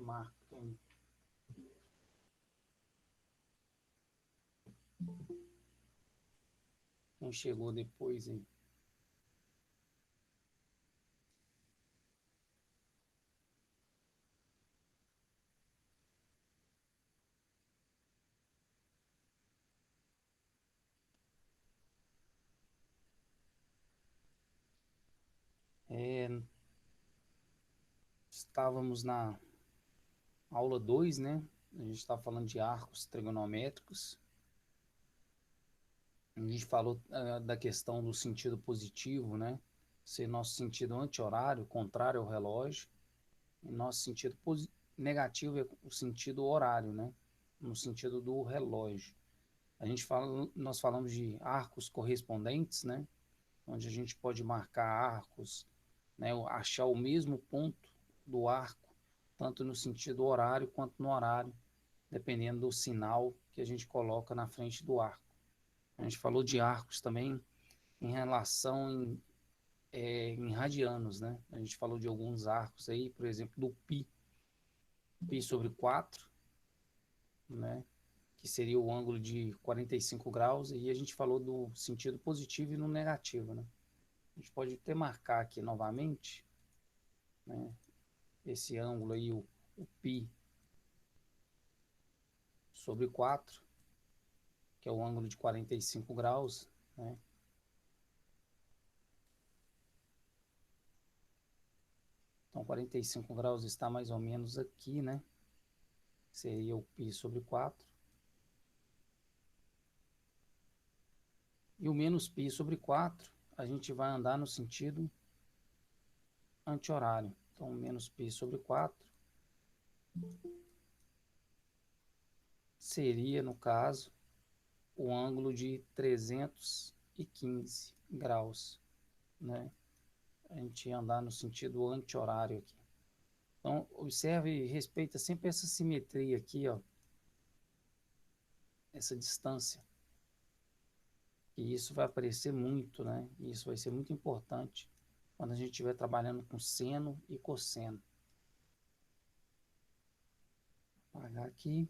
marca. Quem chegou depois aí? Estávamos na aula 2, né? A gente estava falando de arcos trigonométricos. A gente falou da questão do sentido positivo, né? Ser nosso sentido anti-horário, contrário ao relógio. E nosso sentido negativo é o sentido horário, né? No sentido do relógio. Nós falamos de arcos correspondentes, né? Onde a gente pode marcar arcos, né? Achar o mesmo ponto do arco, tanto no sentido horário quanto no horário, dependendo do sinal que a gente coloca na frente do arco. A gente falou de arcos também em relação em radianos, né? A gente falou de alguns arcos aí, por exemplo, do π sobre 4, né? Que seria o ângulo de 45 graus, e a gente falou do sentido positivo e no negativo, né? A gente pode até marcar aqui novamente, né? Esse ângulo aí, o π sobre 4, que é o ângulo de 45 graus, né? Então, 45 graus está mais ou menos aqui, né? Seria o π sobre 4. E o menos π sobre 4, a gente vai andar no sentido anti-horário. Então, menos π sobre 4 seria, no caso, o ângulo de 315 graus, né? A gente ia andar no sentido anti-horário aqui. Então, observe e respeita sempre essa simetria aqui, ó, essa distância. E isso vai aparecer muito, né? E isso vai ser muito importante quando a gente estiver trabalhando com seno e cosseno. Vou apagar aqui.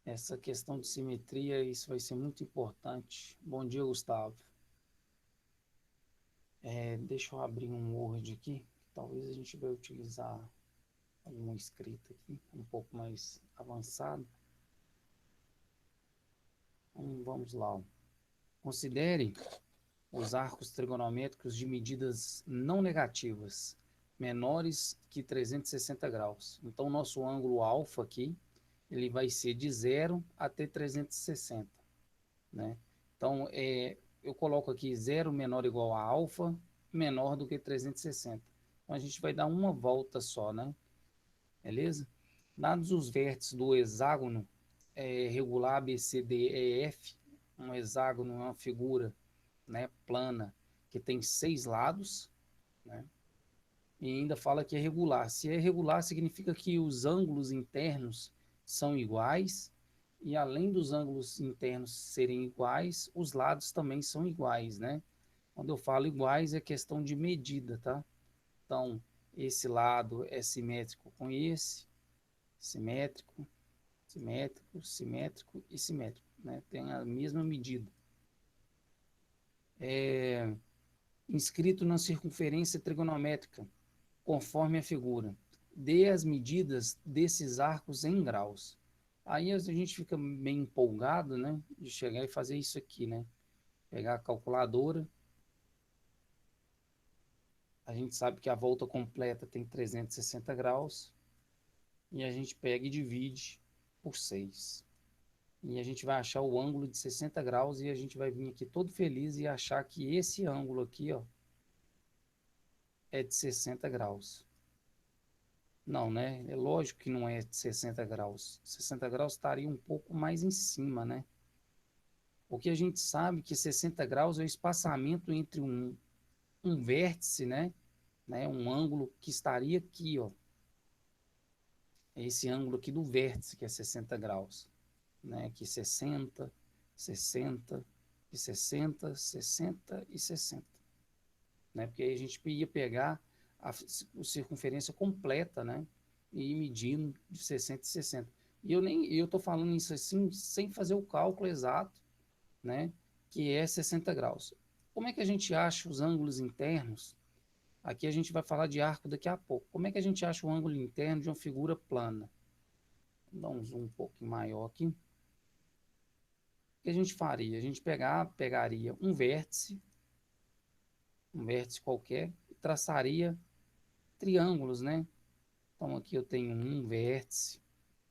Essa questão de simetria, isso vai ser muito importante. Bom dia, Gustavo. Deixa eu abrir um Word aqui. Talvez a gente vai utilizar alguma escrita aqui, um pouco mais avançada. Vamos lá. Considere os arcos trigonométricos de medidas não negativas, menores que 360 graus. Então, o nosso ângulo alfa aqui, ele vai ser de 0 até 360, né? Então, eu coloco aqui 0 menor ou igual a alfa, menor do que 360. Então, a gente vai dar uma volta só, né? Beleza? Dados os vértices do hexágono regular ABCDEF, um hexágono é uma figura, né, plana, que tem 6 lados, né? E ainda fala que é regular. Se é regular, significa que os ângulos internos são iguais, e além dos ângulos internos serem iguais, os lados também são iguais, né? Quando eu falo iguais, é questão de medida, tá? Então, esse lado é simétrico com esse, simétrico, simétrico, simétrico e simétrico, né? Tem a mesma medida. Inscrito na circunferência trigonométrica, conforme a figura. Dê as medidas desses arcos em graus. Aí a gente fica meio empolgado, né? De chegar e fazer isso aqui, né? Pegar a calculadora. A gente sabe que a volta completa tem 360 graus. E a gente pega e divide por 6. E a gente vai achar o ângulo de 60 graus e a gente vai vir aqui todo feliz e achar que esse ângulo aqui, ó, é de 60 graus. Não, né? É lógico que não é de 60 graus. 60 graus estaria um pouco mais em cima, né? Porque a gente sabe que 60 graus é o espaçamento entre um vértice, né? Um ângulo que estaria aqui, ó. É esse ângulo aqui do vértice, que é 60 graus. né? Aqui 60, 60 e 60, 60 e 60, né? Porque aí a gente ia pegar a circunferência completa, né? E ir medindo de 60 e 60. E eu tô falando isso assim sem fazer o cálculo exato, né? Que é 60 graus. Como é que a gente acha os ângulos internos? Aqui a gente vai falar de arco daqui a pouco. Como é que a gente acha o ângulo interno de uma figura plana? Vou dar um zoom um pouco maior aqui. O que a gente faria? A gente pegaria um vértice qualquer, e traçaria triângulos, né? Então aqui eu tenho um vértice,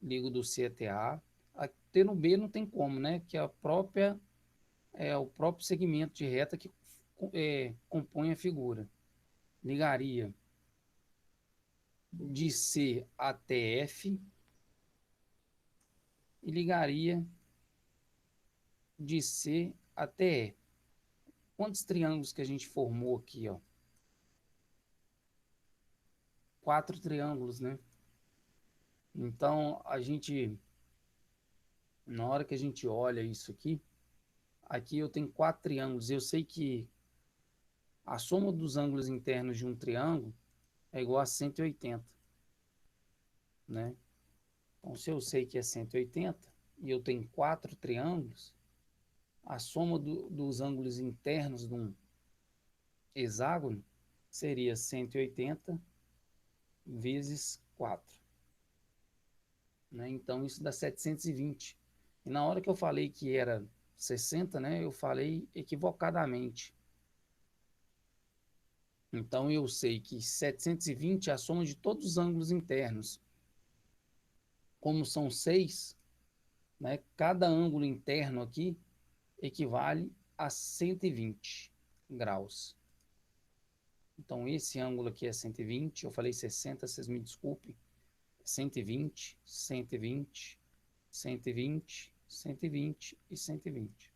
ligo do C até A. Até no B não tem como, né? Que é o próprio segmento de reta que compõe a figura. Ligaria de C até F e ligaria de C até E. Quantos triângulos que a gente formou aqui, ó? 4 triângulos, né? Então, na hora que a gente olha isso aqui, aqui eu tenho 4 triângulos. Eu sei que a soma dos ângulos internos de um triângulo é igual a 180, né? Então, se eu sei que é 180 e eu tenho 4 triângulos, a soma dos ângulos internos de um hexágono seria 180 vezes 4, né? Então, isso dá 720. E na hora que eu falei que era 60, né, eu falei equivocadamente. Então, eu sei que 720 é a soma de todos os ângulos internos. Como são 6, né, cada ângulo interno aqui equivale a 120 graus. Então, esse ângulo aqui é 120. Eu falei 60, vocês me desculpem. 120, 120, 120, 120 e 120.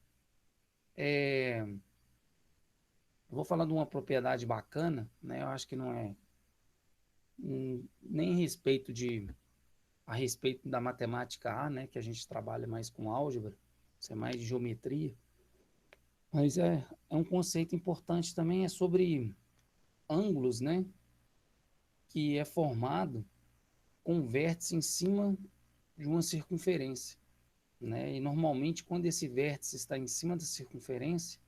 Eu vou falar de uma propriedade bacana, né? Eu acho que não é nem a respeito da matemática A, né? Que a gente trabalha mais com álgebra, isso é mais de geometria. Mas é um conceito importante também, é sobre ângulos, né? Que é formado com um vértice em cima de uma circunferência, né? E normalmente quando esse vértice está em cima da circunferência,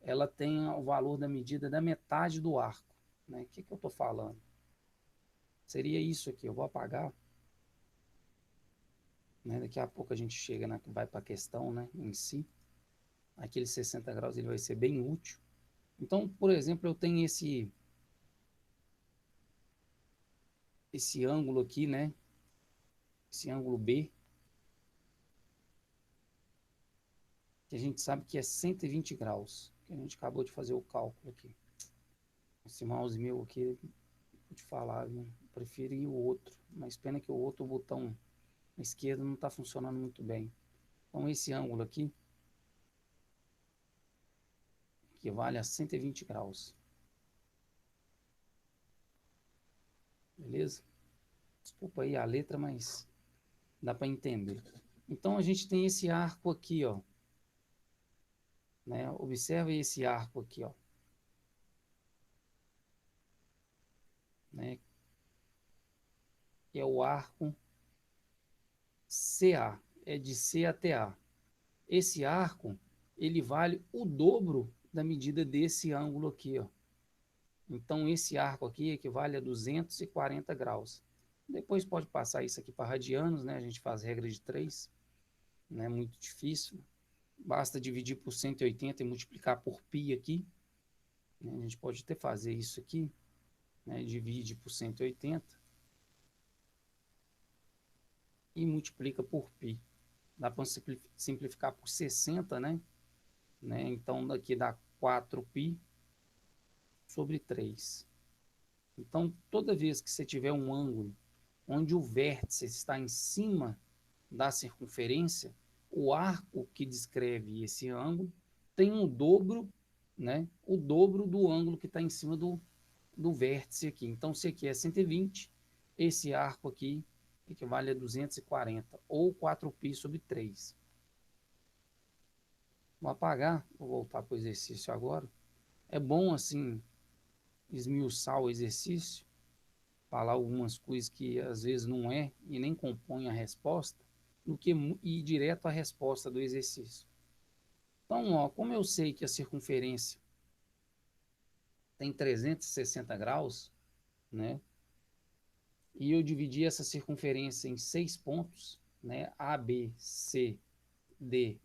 ela tem o valor da medida da metade do arco, né? O que que eu estou falando? Seria isso aqui, eu vou apagar, né? Daqui a pouco a gente vai para a questão, né, em si. Aquele 60 graus ele vai ser bem útil. Então, por exemplo, eu tenho esse ângulo aqui, né? Esse ângulo B, que a gente sabe que é 120 graus, que a gente acabou de fazer o cálculo aqui. Esse mouse meu aqui, vou te falar, viu? Eu preferi o outro, mas pena que o outro botão esquerdo não está funcionando muito bem. Então, esse ângulo aqui equivale a 120 graus. Beleza? Desculpa aí a letra, mas dá para entender. Então, a gente tem esse arco aqui, ó. Né? Observe esse arco aqui, ó. Né? Que é o arco CA. É de C até A. Esse arco, ele vale o dobro da medida desse ângulo aqui, ó. Então, esse arco aqui equivale a 240 graus. Depois pode passar isso aqui para radianos, né? A gente faz regra de 3, não é muito difícil. Basta dividir por 180 e multiplicar por π aqui, né? A gente pode até fazer isso aqui, né? Divide por 180 e multiplica por π. Dá para simplificar por 60, né? Então, daqui dá 4π sobre 3. Então, toda vez que você tiver um ângulo onde o vértice está em cima da circunferência, o arco que descreve esse ângulo tem um dobro, né? O dobro do ângulo que está em cima do vértice aqui. Então, se aqui é 120, esse arco aqui equivale a 240, ou 4π sobre 3. Vou apagar, vou voltar para o exercício agora. É bom, assim, esmiuçar o exercício, falar algumas coisas que às vezes não é e nem compõem a resposta, do que ir direto à resposta do exercício. Então, ó, como eu sei que a circunferência tem 360 graus, né? E eu dividi essa circunferência em 6 pontos, né? A, B, C, D,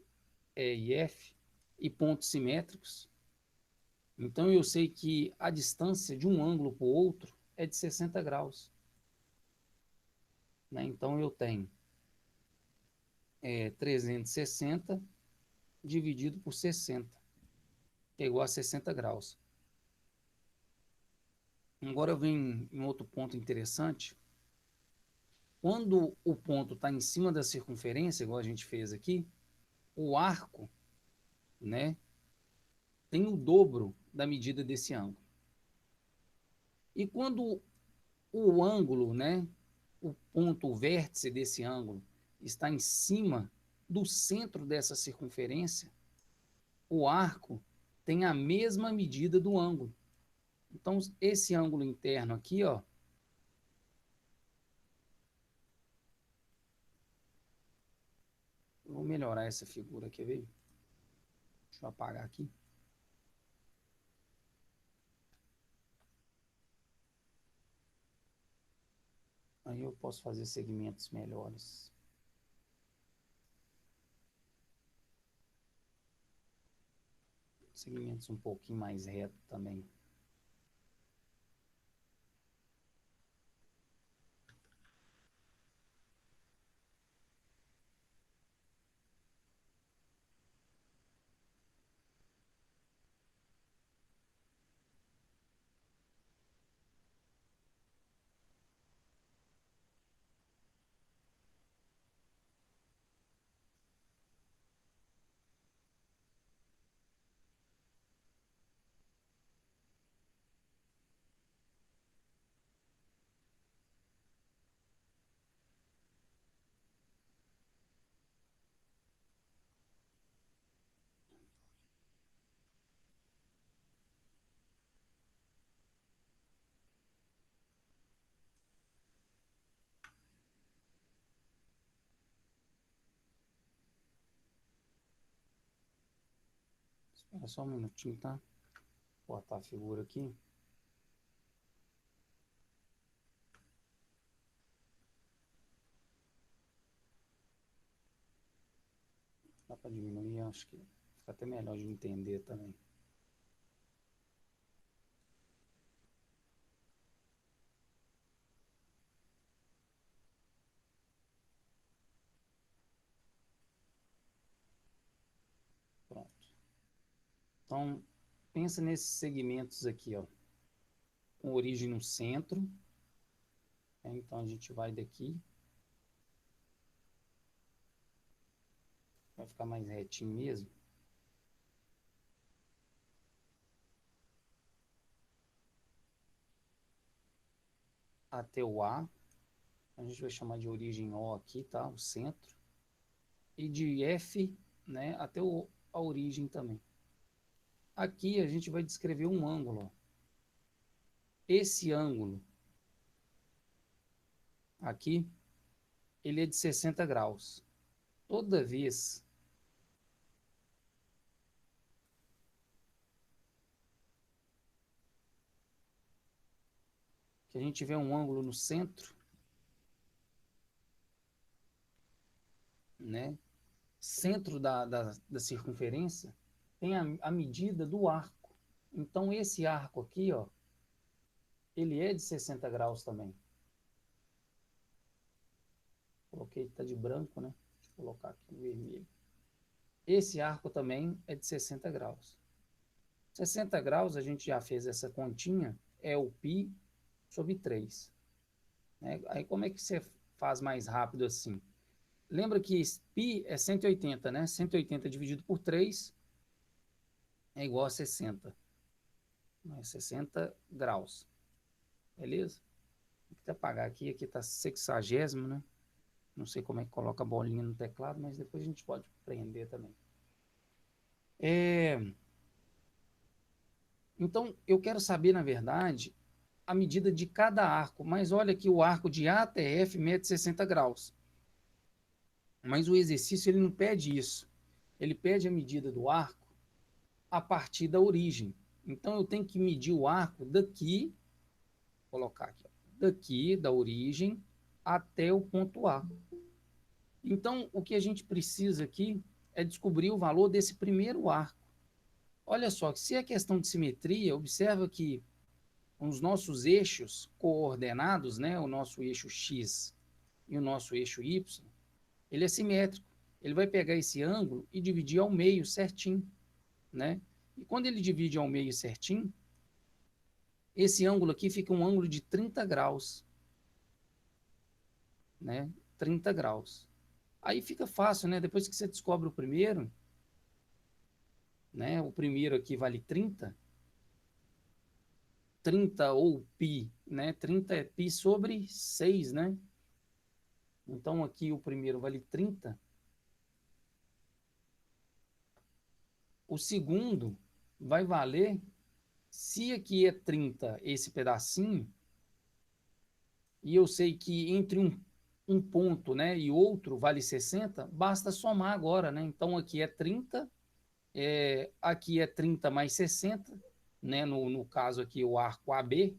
E e F, e pontos simétricos. Então eu sei que a distância de um ângulo para o outro é de 60 graus. Né? Então eu tenho 360 dividido por 60, que é igual a 60 graus. Agora eu venho em outro ponto interessante. Quando o ponto está em cima da circunferência, igual a gente fez aqui, o arco, né, tem o dobro da medida desse ângulo. E quando o ângulo, né, o ponto, o vértice desse ângulo está em cima do centro dessa circunferência, o arco tem a mesma medida do ângulo. Então, esse ângulo interno aqui, ó, vou melhorar essa figura aqui, viu? Deixa eu apagar aqui. Aí eu posso fazer segmentos melhores. Segmentos um pouquinho mais retos também. Espera só um minutinho, tá? Vou botar a figura aqui. Dá para diminuir, acho que fica até melhor de entender também. Pronto. Então, pensa nesses segmentos aqui, ó, com origem no centro. Né? Então, a gente vai daqui, vai ficar mais retinho mesmo. Até o A. A gente vai chamar de origem O aqui, tá? O centro. E de F, né, até a origem também. Aqui a gente vai descrever um ângulo. Ó. Esse ângulo aqui, ele é de 60 graus. Toda vez que a gente tiver um ângulo no centro, né, centro da circunferência, tem a medida do arco. Então, esse arco aqui, ó, ele é de 60 graus também. Coloquei, tá de branco, né? Deixa eu colocar aqui no vermelho. Esse arco também é de 60 graus. 60 graus, a gente já fez essa continha, é o π sobre 3. Né? Aí como é que você faz mais rápido assim? Lembra que π é 180, né? 180 dividido por 3 é igual a 60. É 60 graus. Beleza? Vou até apagar aqui, aqui está sexagésimo, né? Não sei como é que coloca a bolinha no teclado, mas depois a gente pode prender também. É, então, eu quero saber, na verdade, a medida de cada arco. Mas olha que o arco de A até F mede 60 graus. Mas o exercício ele não pede isso. Ele pede a medida do arco a partir da origem. Então, eu tenho que medir o arco daqui, colocar aqui, ó, daqui, da origem, até o ponto A. Então, o que a gente precisa aqui é descobrir o valor desse primeiro arco. Olha só, se é questão de simetria, observa que os nossos eixos coordenados, né, o nosso eixo X e o nosso eixo Y, ele é simétrico. Ele vai pegar esse ângulo e dividir ao meio certinho, né? E quando ele divide ao meio certinho, esse ângulo aqui fica um ângulo de 30 graus, né? 30 graus. Aí fica fácil, né? Depois que você descobre o primeiro, né? O primeiro aqui vale 30, 30 ou π, né? 30 é π sobre 6, né? Então aqui o primeiro vale 30. O segundo vai valer, se aqui é 30 esse pedacinho, e eu sei que entre um ponto, né, e outro vale 60, basta somar agora, né? Então aqui é 30, aqui é 30 mais 60, né? No caso aqui o arco AB.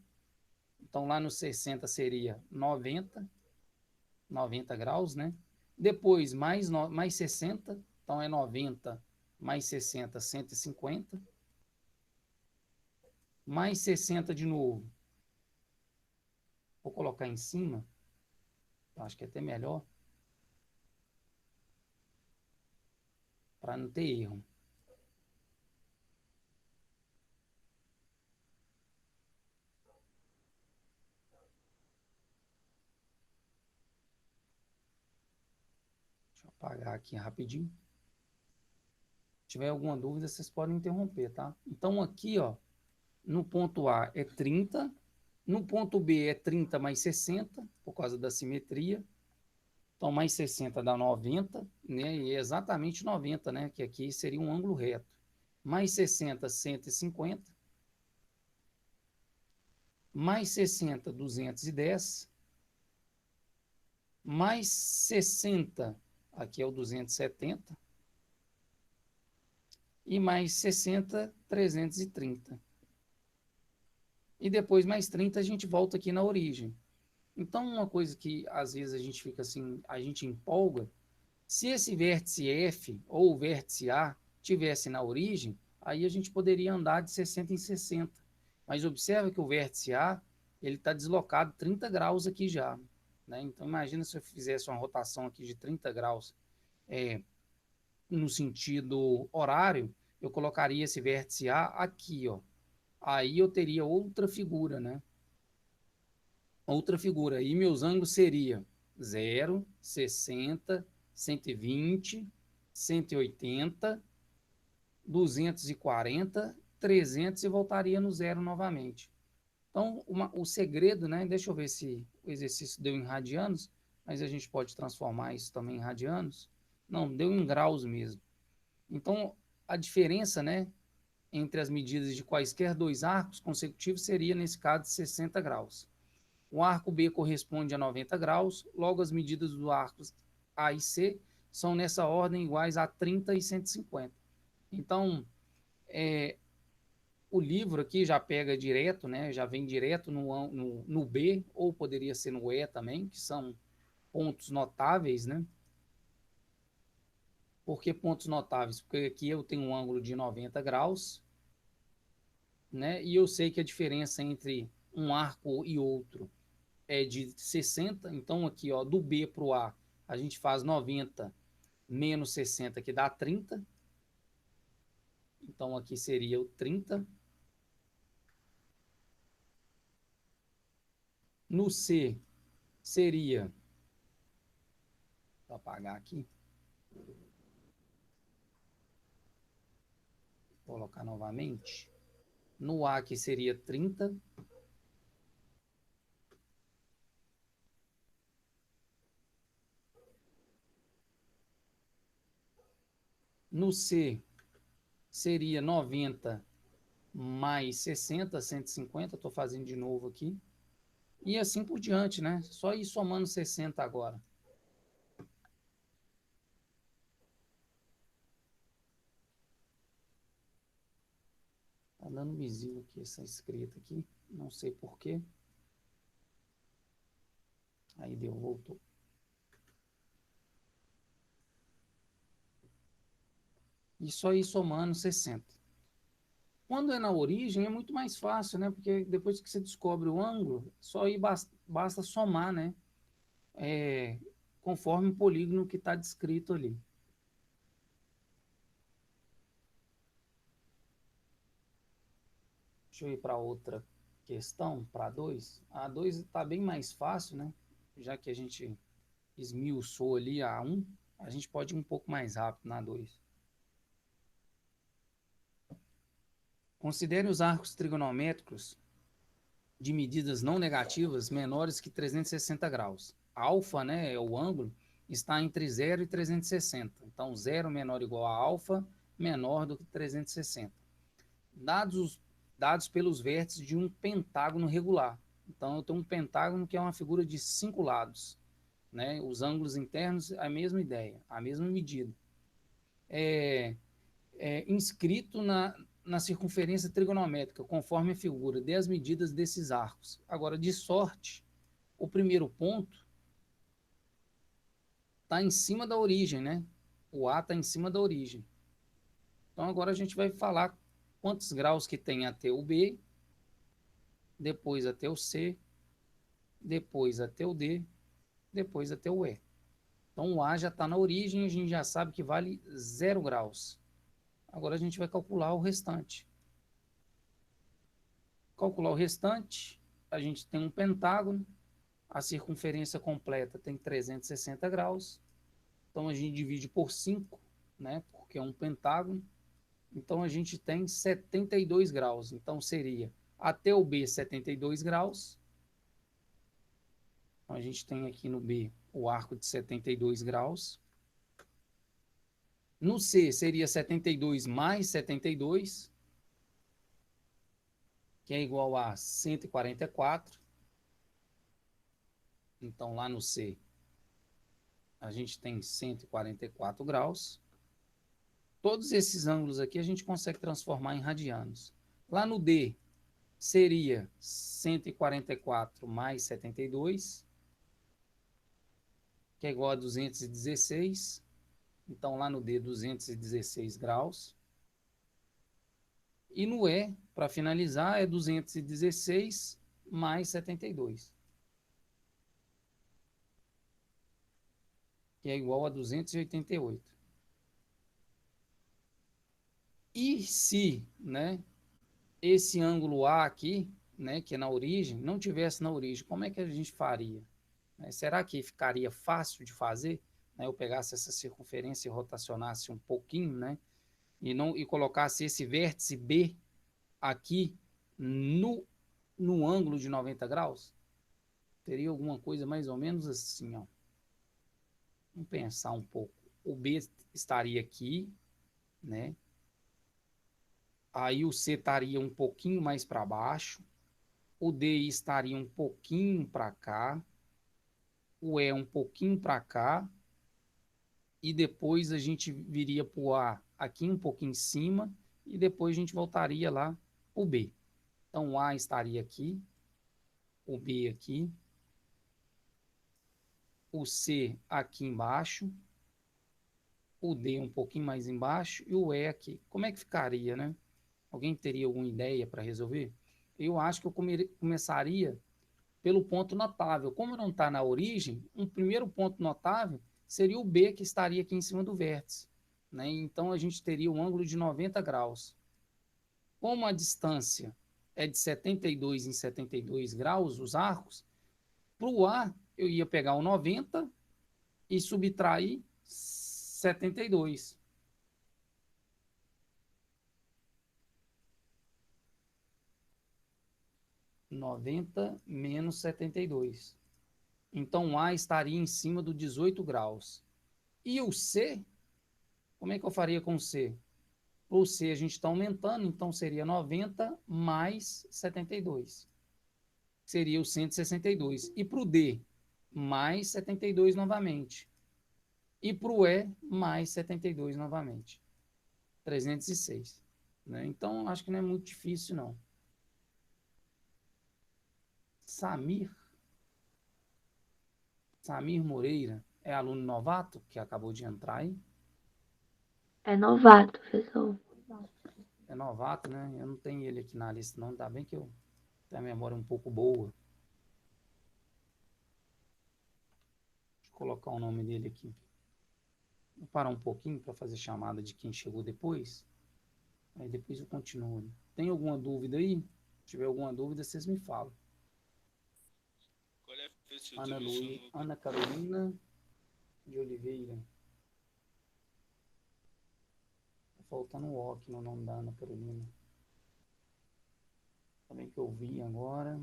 Então lá no 60 seria 90 graus, né? Depois mais 60, então é 90 mais 60, 150. Mais 60 de novo. Vou colocar em cima, acho que é até melhor, para não ter erro. Deixa eu apagar aqui rapidinho. Se tiver alguma dúvida, vocês podem interromper, tá? Então aqui, ó, no ponto A é 30, no ponto B é 30 mais 60, por causa da simetria. Então mais 60 dá 90, né? E é exatamente 90, né? Que aqui seria um ângulo reto. Mais 60, 150. Mais 60, 210. Mais 60, aqui é o 270. E mais 60, 330. E depois mais 30 a gente volta aqui na origem. Então, uma coisa que às vezes a gente fica assim, a gente empolga, se esse vértice F ou o vértice A tivesse na origem, aí a gente poderia andar de 60 em 60. Mas observa que o vértice A, ele está deslocado 30 graus aqui já, né? Então, imagina se eu fizesse uma rotação aqui de 30 graus no sentido horário, eu colocaria esse vértice A aqui, ó. Aí eu teria outra figura, né? Outra figura. E meus ângulos seriam 0, 60, 120, 180, 240, 300 e voltaria no zero novamente. Então, o segredo, né? Deixa eu ver se o exercício deu em radianos, mas a gente pode transformar isso também em radianos. Não, deu em graus mesmo. Então, a diferença, né, entre as medidas de quaisquer dois arcos consecutivos seria, nesse caso, de 60 graus. O arco B corresponde a 90 graus, logo as medidas dos arcos A e C são nessa ordem iguais a 30 e 150. Então, o livro aqui já pega direto, né, já vem direto no B, ou poderia ser no E também, que são pontos notáveis, né? Por que pontos notáveis? Porque aqui eu tenho um ângulo de 90 graus, né? E eu sei que a diferença entre um arco e outro é de 60, então aqui, ó, do B para o A, a gente faz 90 menos 60, que dá 30. Então aqui seria o 30. No C seria, vou apagar aqui, vou colocar novamente. No A que seria 30. No C seria 90 mais 60, 150, estou fazendo de novo aqui. E assim por diante, né? Só ir somando 60 agora. Tá dando visível aqui essa escrita aqui. Não sei por quê. Aí deu, voltou. E só ir somando 60. Quando é na origem é muito mais fácil, né? Porque depois que você descobre o ângulo, só aí basta somar, né? É, conforme o polígono que está descrito ali. Deixa eu ir para outra questão, para 2. A 2 está bem mais fácil, né? Já que a gente esmiuçou ali a 1, a gente pode ir um pouco mais rápido na 2. Considere os arcos trigonométricos de medidas não negativas menores que 360 graus. Alfa, né, é o ângulo, está entre 0 e 360. Então, 0 menor ou igual a alfa, menor do que 360. Dados pelos vértices de um pentágono regular. Então, eu tenho um pentágono que é uma figura de 5 lados. Né? Os ângulos internos, a mesma ideia, a mesma medida. Inscrito na circunferência trigonométrica, conforme a figura, dê as medidas desses arcos. Agora, de sorte, o primeiro ponto está em cima da origem, né? O A está em cima da origem. Então, agora a gente vai falar quantos graus que tem até o B, depois até o C, depois até o D, depois até o E. Então, o A já está na origem, a gente já sabe que vale 0 graus. Agora a gente vai calcular o restante. Calcular o restante, a gente tem um pentágono, a circunferência completa tem 360 graus, então a gente divide por 5, né, porque é um pentágono, então a gente tem 72 graus, então seria até o B 72 graus, então a gente tem aqui no B o arco de 72 graus, no C seria 72 mais 72, que é igual a 144, então lá no C a gente tem 144 graus. Todos esses ângulos aqui a gente consegue transformar em radianos. Lá no D seria 144 mais 72, que é igual a 216. Então lá no D, 216 graus. E no E, para finalizar, é 216 mais 72, que é igual a 288. E se, né, esse ângulo A aqui, né, que é na origem, não tivesse na origem, como é que a gente faria? Será que ficaria fácil de fazer? Né, eu pegasse essa circunferência e rotacionasse um pouquinho, né, e colocasse esse vértice B aqui no ângulo de 90 graus? Teria alguma coisa mais ou menos assim, ó. Vamos pensar um pouco. O B estaria aqui, né? Aí o C estaria um pouquinho mais para baixo. O D estaria um pouquinho para cá. O E um pouquinho para cá. E depois a gente viria para o A aqui um pouquinho em cima. E depois a gente voltaria lá o B. Então o A estaria aqui. O B aqui. O C aqui embaixo. O D um pouquinho mais embaixo. E o E aqui. Como é que ficaria, né? Alguém teria alguma ideia para resolver? Eu acho que eu começaria pelo ponto notável. Como não está na origem, um primeiro ponto notável seria o B, que estaria aqui em cima do vértice. Né? Então, a gente teria um ângulo de 90 graus. Como a distância é de 72 em 72 graus, os arcos, para o A, eu ia pegar o 90 e subtrair 72. 90 menos 72. Então, o A estaria em cima do 18 graus. E o C, como é que eu faria com o C? Para o C a gente está aumentando, então seria 90 mais 72. Seria o 162. E para o D, mais 72 novamente. E para o E, mais 72 novamente. 306. Né? Então, acho que não é muito difícil, não. Samir Moreira é aluno novato que acabou de entrar aí? É novato, professor. É novato, né? Eu não tenho ele aqui na lista, não. Ainda bem que eu tenho a memória um pouco boa. Deixa eu colocar o nome dele aqui. Vou parar um pouquinho para fazer chamada de quem chegou depois. Aí depois eu continuo. Tem alguma dúvida aí? Se tiver alguma dúvida, vocês me falam. Qual é, professor? Eu tô mexendo no... Ana Carolina de Oliveira. Tá faltando o O aqui no nome da Ana Carolina. Também que eu vi agora.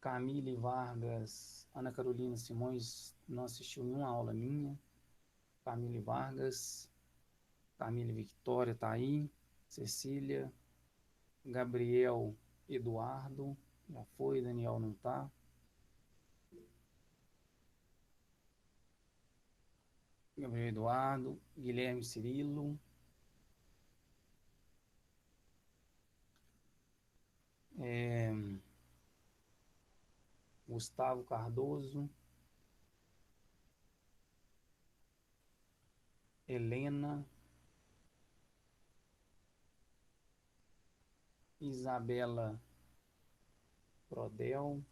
Camille Vargas. Ana Carolina Simões não assistiu nenhuma aula minha. Camille Vargas. Camille Victória tá aí. Cecília. Gabriel Eduardo. Já foi. Daniel não tá. Gabriel Eduardo. Guilherme Cirilo. Gustavo Cardoso. Helena. Isabela Prodel.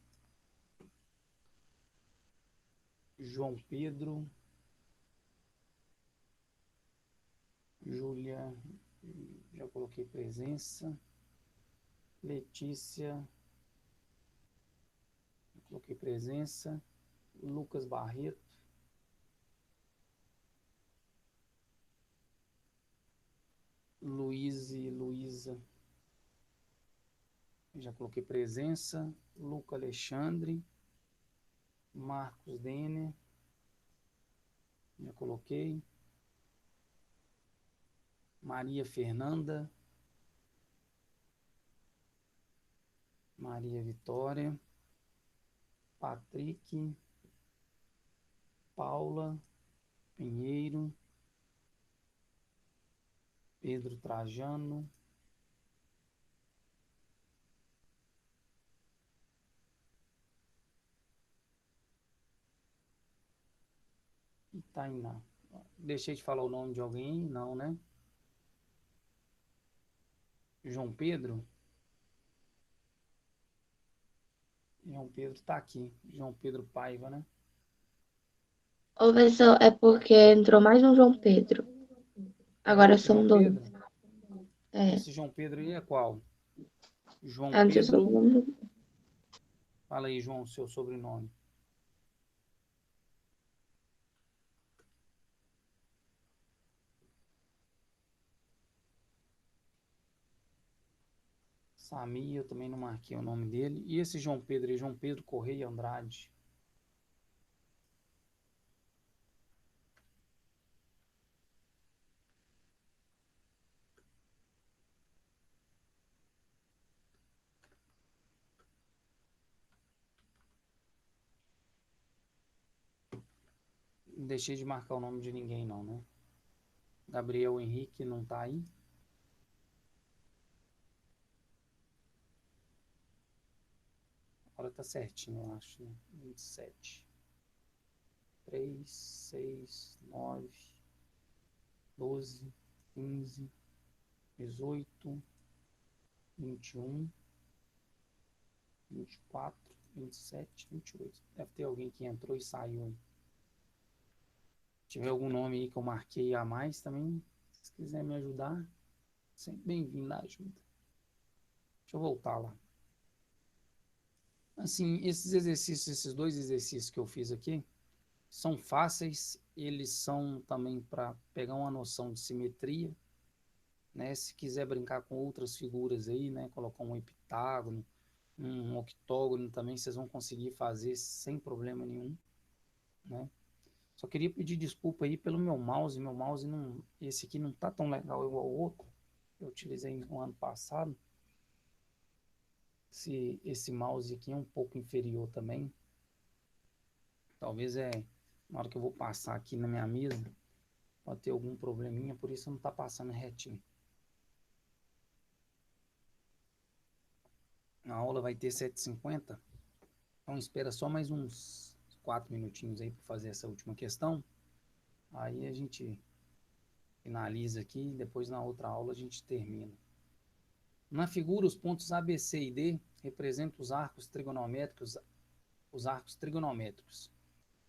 João Pedro. Júlia, já coloquei presença. Letícia, já coloquei presença. Lucas Barreto. Luiz e Luísa, já coloquei presença. Luca Alexandre. Marcos Denner, já coloquei. Maria Fernanda. Maria Vitória. Patrick. Paula Pinheiro. Pedro Trajano. E Tainá. Deixei de falar o nome de alguém? Não, né? João Pedro. João Pedro tá aqui. João Pedro Paiva, né? Ô, professor, é porque entrou mais um João Pedro. É Agora outro são João dois. Pedro? É. Esse João Pedro aí é qual? João Antes o Pedro. sobrenome. Fala aí, João, seu sobrenome. Sami, eu também não marquei o nome dele. E esse João Pedro aí, João Pedro Correia Andrade. Não deixei de marcar o nome de ninguém, não, né? Gabriel Henrique não tá aí. Agora tá certinho, eu acho, né? 27. 3, 6, 9, 12, 15, 18, 21, 24, 27, 28. Deve ter alguém que entrou e saiu aí. Se tiver algum nome aí que eu marquei a mais também, se quiser me ajudar, sempre bem-vindo a ajuda. Deixa eu voltar lá. Assim, esses exercícios, esses dois exercícios que eu fiz aqui, são fáceis, eles são também para pegar uma noção de simetria, né? Se quiser brincar com outras figuras aí, né? Colocar um heptágono, um octógono também, vocês vão conseguir fazer sem problema nenhum, né? Só queria pedir desculpa aí pelo meu mouse. Meu mouse não, esse aqui não tá tão legal igual o outro. Eu utilizei no ano passado. Esse mouse aqui é um pouco inferior também. Talvez na hora que eu vou passar aqui na minha mesa, pode ter algum probleminha, por isso não tá passando retinho. A aula vai ter 7h50, então espera só mais uns 4 minutinhos aí para fazer essa última questão. Aí a gente finaliza aqui e depois na outra aula a gente termina. Na figura, os pontos A, B, C e D representam os arcos trigonométricos,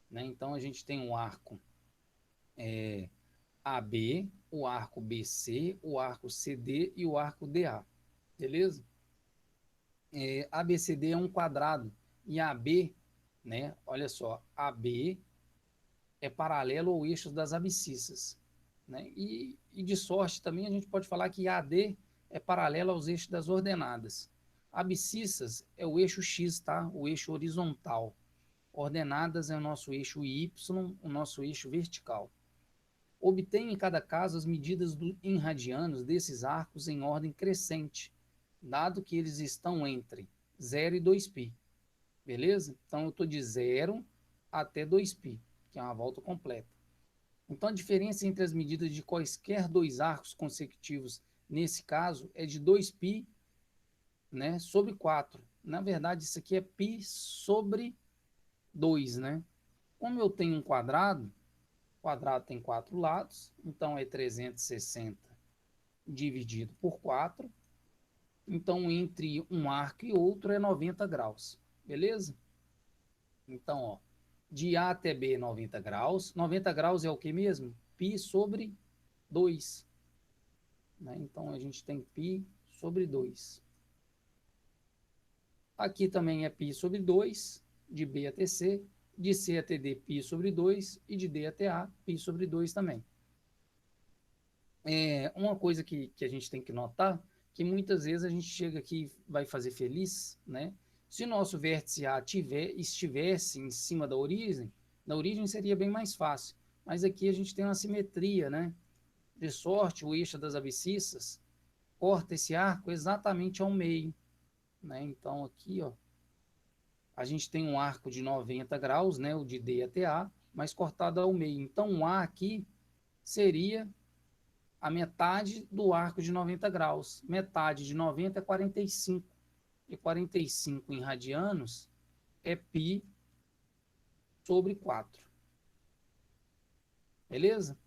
né? Então a gente tem um arco AB, o arco BC, o arco CD e o arco DA, beleza? ABCD é um quadrado e AB, né? Olha só, AB é paralelo ao eixo das abscissas, né? E de sorte também a gente pode falar que AD é paralelo aos eixos das ordenadas. Abscissas é o eixo X, tá? O eixo horizontal. Ordenadas é o nosso eixo Y, o nosso eixo vertical. Obtenha em cada caso as medidas em radianos desses arcos em ordem crescente, dado que eles estão entre 0 e 2π. Beleza? Então eu estou de 0 até 2π, que é uma volta completa. Então a diferença entre as medidas de quaisquer dois arcos consecutivos, nesse caso, é de 2π, né, sobre 4. Na verdade, isso aqui é π sobre 2, né? Como eu tenho um quadrado, o quadrado tem 4 lados, então é 360 dividido por 4. Então, entre um arco e outro é 90 graus, beleza? Então, ó, de A até B, 90 graus. 90 graus é o que mesmo? Π sobre 2. Né? Então, a gente tem π sobre 2. Aqui também é π sobre 2, de B até C. De C até D, π sobre 2. E de D até A, π sobre 2 também. Uma coisa que a gente tem que notar, que muitas vezes a gente chega aqui e vai fazer feliz, né? Se nosso vértice A estivesse em cima da origem seria bem mais fácil. Mas aqui a gente tem uma simetria, né? De sorte, o eixo das abscissas corta esse arco exatamente ao meio, né? Então aqui, ó, a gente tem um arco de 90 graus, né? O de D até A, mas cortado ao meio. Então o A aqui seria a metade do arco de 90 graus. Metade de 90 é 45. E 45 em radianos é π sobre 4. Beleza?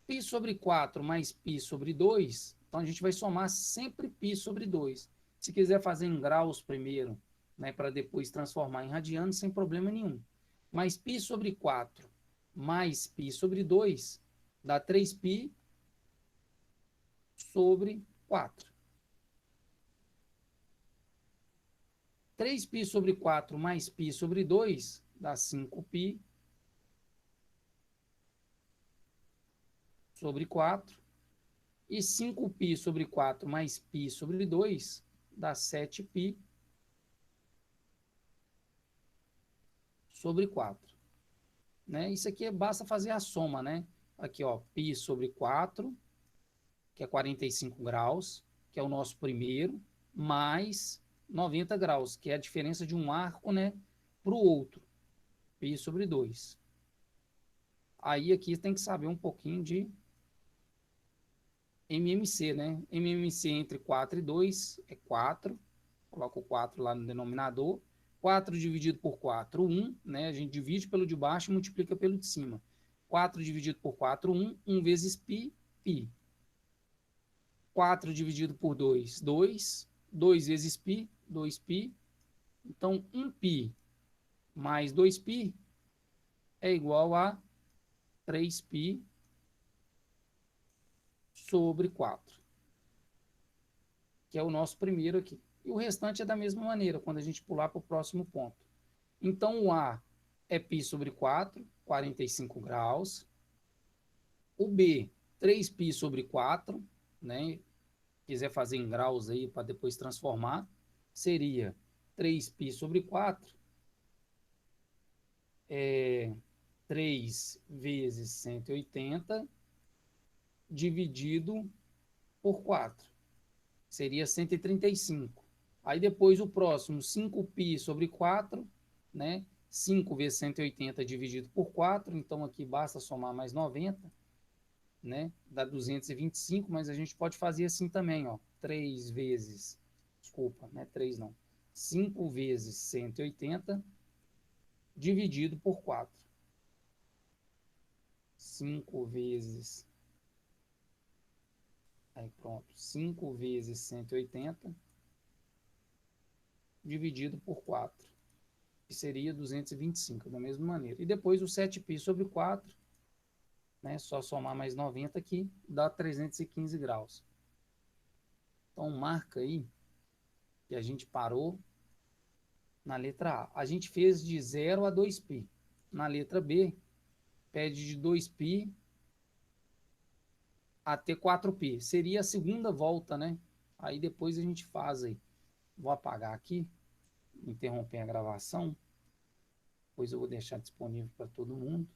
Π sobre 4 mais π sobre 2. Então a gente vai somar sempre π sobre 2. Se quiser fazer em graus primeiro, né, para depois transformar em radianos, sem problema nenhum. Mas π sobre 4 mais π sobre 2 dá 3π sobre 4. 3π sobre 4 mais π sobre 2 dá 5π sobre 4. E 5π sobre 4 mais π sobre 2 dá 7π sobre 4. Né? Isso aqui basta fazer a soma, né? Aqui, ó, π sobre 4, que é 45 graus, que é o nosso primeiro, mais 90 graus, que é a diferença de um arco, né, para o outro. Π sobre 2. Aí aqui tem que saber um pouquinho de MMC, né? MMC entre 4 e 2 é 4. Coloca o 4 lá no denominador. 4 dividido por 4, 1. Né? A gente divide pelo de baixo e multiplica pelo de cima. 4 dividido por 4, 1. 1 vezes π, π. 4 dividido por 2, 2. 2 vezes π, 2π. Então, 1π mais 2π é igual a 3π sobre 4, que é o nosso primeiro aqui. E o restante é da mesma maneira, quando a gente pular para o próximo ponto. Então, o A é π sobre 4, 45 graus. O B, 3π sobre 4, né? Quiser fazer em graus aí para depois transformar, seria 3π sobre 4 3 vezes 180 dividido por 4. Seria 135. Aí depois o próximo, 5π sobre 4, né? 5 vezes 180 dividido por 4, então aqui basta somar mais 90, né? Dá 225, mas a gente pode fazer assim também, ó. 3 vezes, desculpa, não é 3 não. 5 vezes 180 dividido por 4. 5 vezes, aí pronto, 5 vezes 180 dividido por 4, que seria 225, da mesma maneira. E depois o 7π sobre 4, né, só somar mais 90 aqui, dá 315 graus. Então marca aí que a gente parou na letra A. A gente fez de 0 a 2π. Na letra B, pede de 2π até 4π. Seria a segunda volta, né? Aí depois a gente faz aí. Vou apagar aqui, interromper a gravação. Depois eu vou deixar disponível para todo mundo.